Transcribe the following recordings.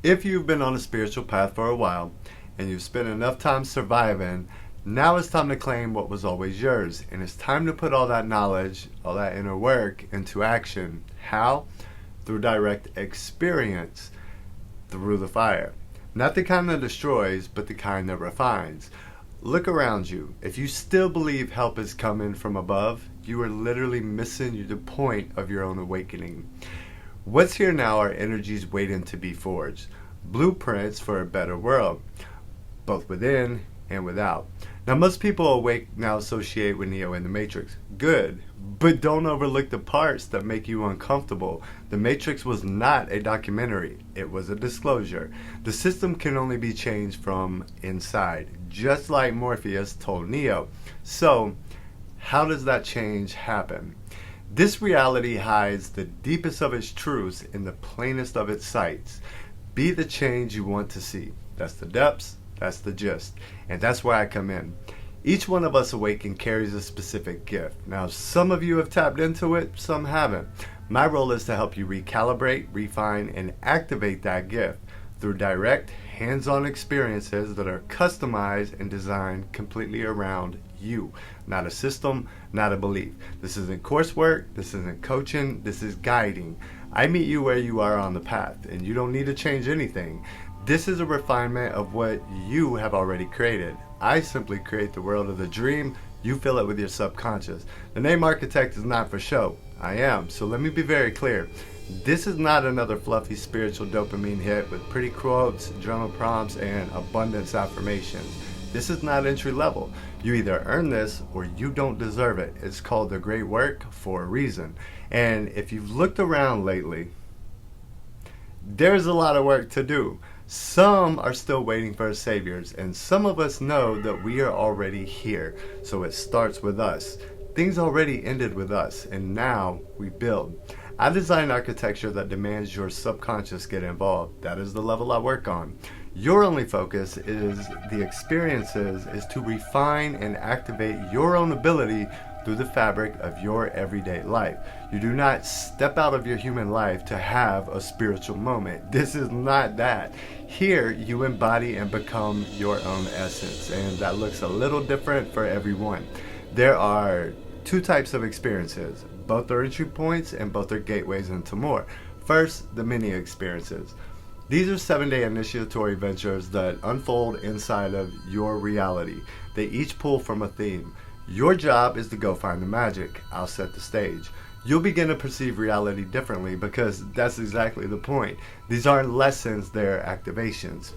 If you've been on a spiritual path for a while and you've spent enough time surviving, now it's time to claim what was always yours. And it's time to put all that knowledge, all that inner work into action. How? Through direct experience, through the fire. Not the kind that destroys, but the kind that refines. Look around you. If you still believe help is coming from above, you are literally missing the point of your own awakening. What's here now are energies waiting to be forged, blueprints for a better world, both within and without. Now, most people awake now associate with Neo and the Matrix. Good, but don't overlook the parts that make you uncomfortable. The Matrix was not a documentary. It was a disclosure. The system can only be changed from inside, just like Morpheus told Neo. So, how does that change happen? This reality hides the deepest of its truths in the plainest of its sights. Be the change you want to see. That's the depths, that's the gist. And that's where I come in. Each one of us Awaken carries a specific gift. Now, some of you have tapped into it, some haven't. My role is to help you recalibrate, refine, and activate that gift through direct, hands-on experiences that are customized and designed completely around you. Not a system, not a belief. This isn't coursework, this isn't coaching, this is guiding. I meet you where you are on the path, and you don't need to change anything. This is a refinement of what you have already created. I simply create the world of the dream. You fill it with your subconscious. The name Archetype is not for show. I am. So let me be very clear. This is not another fluffy spiritual dopamine hit with pretty quotes, journal prompts, and abundance affirmations. This is not entry level. You either earn this or you don't deserve it. It's called the great work for a reason. And if you've looked around lately, there's a lot of work to do. Some are still waiting for saviors, and some of us know that we are already here. So it starts with us. Things already ended with us, and now we build. I design architecture that demands your subconscious get involved. That is the level I work on. Your only focus is the experiences is to refine and activate your own ability through the fabric of your everyday life. You do not step out of your human life to have a spiritual moment. This is not that. Here, you embody and become your own essence, and that looks a little different for everyone. There are two types of experiences. Both are entry points and both are gateways into more. First, the mini experiences. These are 7-day initiatory ventures that unfold inside of your reality. They each pull from a theme. Your job is to go find the magic. I'll set the stage. You'll begin to perceive reality differently because that's exactly the point. These aren't lessons, they're activations.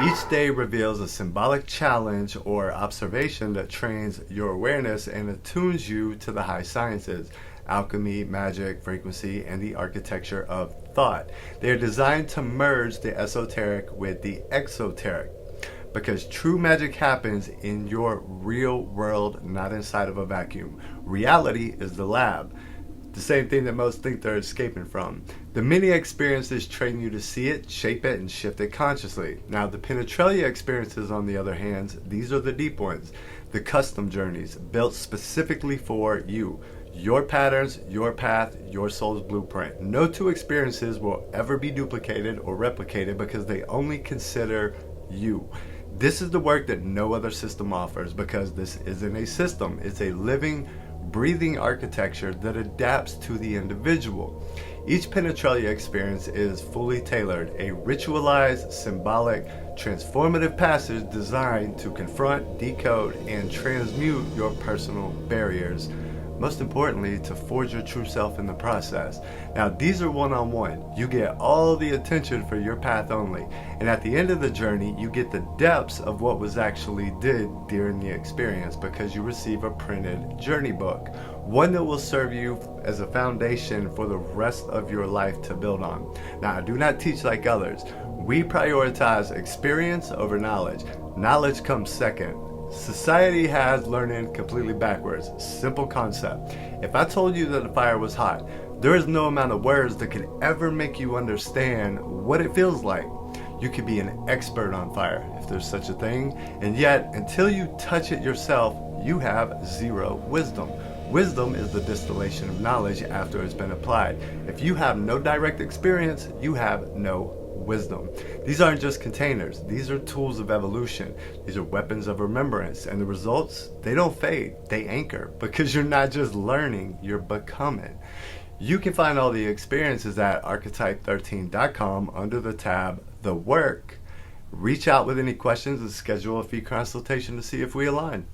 Each day reveals a symbolic challenge or observation that trains your awareness and attunes you to the high sciences, alchemy, magic, frequency, and the architecture of thought. They are designed to merge the esoteric with the exoteric, because true magic happens in your real world, not inside of a vacuum. Reality is the lab. The same thing that most think they're escaping from. The mini experiences train you to see it, shape it, and shift it consciously. Now, the penetralia experiences, on the other hand, these are the deep ones. The custom journeys, built specifically for you. Your patterns, your path, your soul's blueprint. No two experiences will ever be duplicated or replicated because they only consider you. This is the work that no other system offers because this isn't a system. It's a living, breathing architecture that adapts to the individual. Each penetralia experience is fully tailored, a ritualized, symbolic, transformative passage designed to confront, decode, and transmute your personal barriers. Most importantly, to forge your true self in the process. Now, these are one-on-one. You get all the attention for your path only. And at the end of the journey, you get the depths of what was actually did during the experience because you receive a printed journey book. One that will serve you as a foundation for the rest of your life to build on. Now, I do not teach like others. We prioritize experience over knowledge. Knowledge comes second. Society has learning completely backwards. Simple concept. If I told you that the fire was hot, there is no amount of words that could ever make you understand what it feels like. You could be an expert on fire, if there's such a thing, and yet, until you touch it yourself, you have zero wisdom. Wisdom is the distillation of knowledge after it's been applied. If you have no direct experience, you have no wisdom. These aren't just containers. These are tools of evolution. These are weapons of remembrance. And the results, they don't fade. They anchor, because you're not just learning, you're becoming. You can find all the experiences at archetype13.com under the tab The Work. Reach out with any questions and schedule a free consultation to see if we align.